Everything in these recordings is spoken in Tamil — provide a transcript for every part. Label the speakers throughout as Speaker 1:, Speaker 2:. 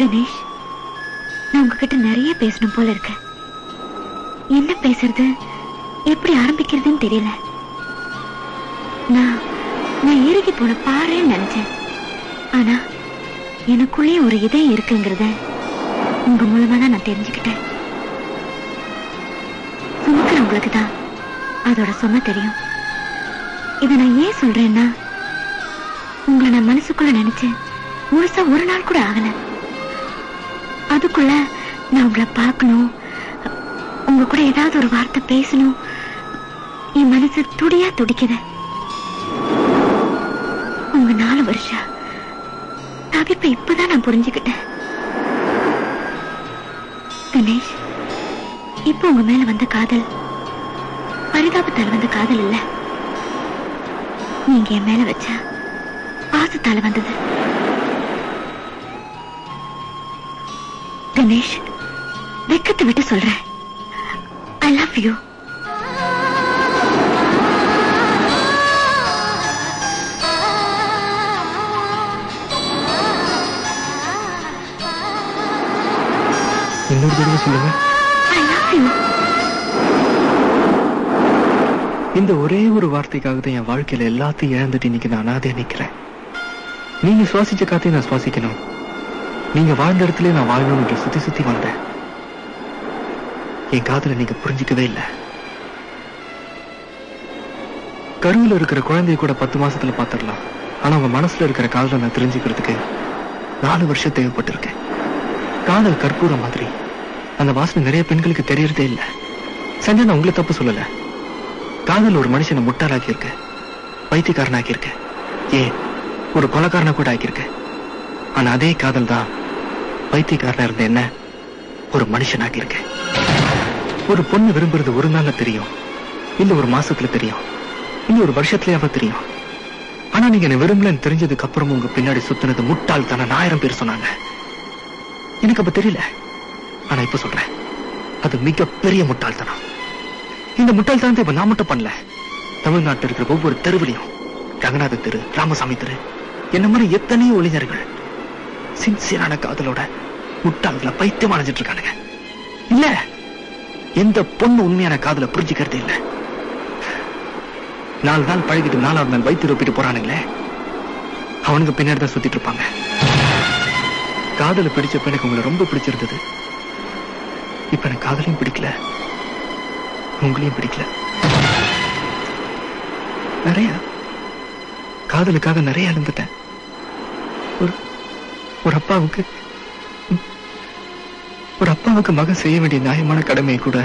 Speaker 1: கணேஷ், நான் உங்ககிட்ட நிறைய பேசணும் போல இருக்கு. என்ன பேசுறது, எப்படி ஆரம்பிக்கிறதுன்னு தெரியல. நான் ஏறிக்கு போன பாருன்னு நினைச்சேன். ஆனா எனக்குள்ளே ஒரு இதயம் இருக்குங்கிறத உங்க மூலமா தான் நான் தெரிஞ்சுக்கிட்டேன். சுமக்கிறவங்களுக்கு தான் அதோட சுமை தெரியும். இதை நான் ஏன் சொல்றேன்னா, உங்களை நான் மனசுக்குள்ள நினைச்சேன் முழுசா ஒரு நாள் கூட ஆகல. அதுக்குள்ள நான் உங்களை பார்க்கணும், உங்க கூட ஏதாவது ஒரு வார்த்தை பேசணும், என் மனசு துடியா துடிக்குது. உங்க 4 வருஷம் தவிப்ப இப்பதான் நான் புரிஞ்சுக்கிட்டேன். கணேஷ், இப்ப உங்க மேல வந்த காதல் பரிதாபத்தால் வந்த காதல் இல்ல, நீங்க என் மேல வச்ச பாசத்தால வந்தது. கணேஷ், வெக்கத்தை விட்டு சொல்றேன், I love you.
Speaker 2: இன்னொரு தடவை சொல்லுங்க.
Speaker 1: I love you.
Speaker 2: இந்த ஒரே ஒரு வார்த்தைக்காக தான் என் வாழ்க்கையில எல்லாத்தையும் இழந்துட்டு இன்னைக்கு நான் அனாதையா நிக்கிறேன். நீங்க சுவாசிச்ச காத்தையும் நான் சுவாசிக்கணும், நீங்க வாழ்ந்த இடத்துல நான் வாழணும் சுத்தி சுத்தி வந்தேன். என் காதல நீங்க புரிஞ்சிக்கவே இல்லை. கருவில இருக்கிற குழந்தைய கூட 10 மாசத்துல பாத்துடலாம். ஆனா உங்க மனசுல இருக்கிற காதலை நான் தெரிஞ்சுக்கிறதுக்கு 4 வருஷம் தேவைப்பட்டிருக்கேன். காதல் கற்பூரம் மாதிரி, அந்த வாசனை நிறைய பெண்களுக்கு தெரியறதே இல்லை. சஞ்சய், நான் உங்களை தப்பு சொல்லல. காதல் ஒரு மனுஷனை முட்டாளாக்கி இருக்க, பைத்தியக்காரனாக்கி இருக்க, ஏன் ஒரு கொலைக்காரனை கூட ஆக்கியிருக்க. ஆனா அதே காதல் தான் பைத்தியக்காரனா இருந்த என்ன ஒரு மனுஷனாக்கி இருக்க. ஒரு பொண்ணு விரும்புறது ஒரு நாள்ல தெரியும், இல்ல ஒரு மாசத்துல தெரியும், இல்ல ஒரு வருஷத்துலயாவது தெரியும். ஆனா நீங்க என்ன விரும்பலன்னு தெரிஞ்சதுக்கு அப்புறம் உங்க பின்னாடி சுத்தினது முட்டாள் தானே 1000 பேர் சொன்னாங்க. எனக்கு அப்ப தெரியல, ஆனா இப்ப சொல்றேன், அது மிகப்பெரிய முட்டாள்தனம். இந்த முட்டாள்தனத்தை இப்ப நான் மட்டும் பண்ணல, தமிழ்நாட்டில் இருக்கிற ஒவ்வொரு தெருவிலையும், ரங்கநாத தெரு, ராமசாமி தெரு, என்ன மாதிரி எத்தனையோ இளைஞர்கள் சின்சியரான காதலோட முட்டாள்களை பைத்தியம் அடைஞ்சிட்டு இருக்கானுங்க. இல்ல, எந்த பொண்ணு உண்மையான காதலை புரிஞ்சுக்கிறதே இல்ல. 4 நாள் பழகிட்டு 4ஆவது நாள் வயிற்று ரொப்பிட்டு போறானுங்களே, அவனுக்கு பின்னாடி தான் சுத்திட்டு இருப்பாங்க. காதலை பிடிச்சப்ப எனக்கு உங்களை ரொம்ப பிடிச்சிருந்தது. இப்ப எனக்கு காதலையும் பிடிக்கல, உங்களையும் பிடிக்கல. நிறைய காதலுக்காக நிறைய இழந்துட்டேன். ஒரு அப்பாவுக்கு மகன் செய்ய வேண்டிய நியாயமான கடமையை கூட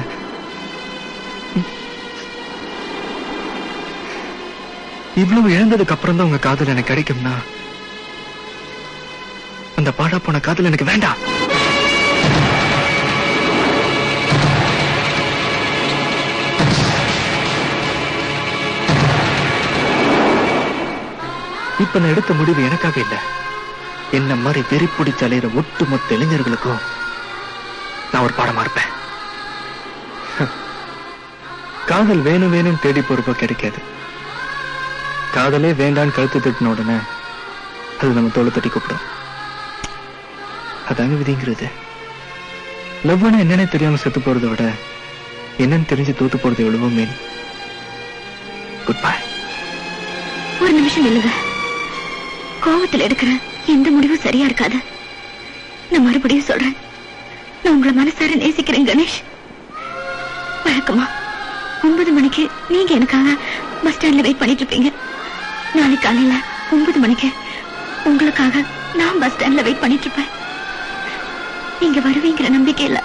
Speaker 2: இவ்வளவு இழந்ததுக்கு அப்புறம் தான் உங்க காதல் எனக்கு கிடைக்கும்னா, அந்த பாடா போன காதல் எனக்கு வேண்டாம். இப்ப நான் எடுத்த முடிவு எனக்காக இல்ல, என்ன மாதிரி வெறி பிடிச்சு அலையிற ஒட்டுமொத்த இளைஞர்களுக்கும் நான் ஒரு பாடமா இருப்பேன். காதல் வேணும் வேணும் தேடி போறப்ப கிடைக்காது. காதலே வேண்டான்னு கழுத்து தட்டின உடனே அது நம்ம தோளை தட்டி கூப்பிடும். அதாங்க விதிங்கிறது. லவ்னா என்னன்னு தெரியாம செத்து போறதை விட என்னன்னு தெரிஞ்சு தோத்து போறது எவ்வளவோ மேல். Good bye.
Speaker 1: ஒரு நிமிஷம் இல்லைங்க, கோவத்தில் எடுக்கிற எந்த முடிவும் சரியா இருக்காது. நான் மறுபடியும் சொல்றேன், நான் உங்களை மனசார நேசிக்கிறேன் கணேஷ். வழக்கமா 9 மணிக்கு நீங்க எனக்காக பஸ் ஸ்டாண்ட்ல வெயிட் பண்ணிட்டு இருப்பீங்க. நாளைக்கு காலையில 9 மணிக்கு உங்களுக்காக நான் பஸ் ஸ்டாண்ட்ல வெயிட் பண்ணிட்டு இருப்பேன். நீங்க வருவீங்கிற நம்பிக்கை இல்ல.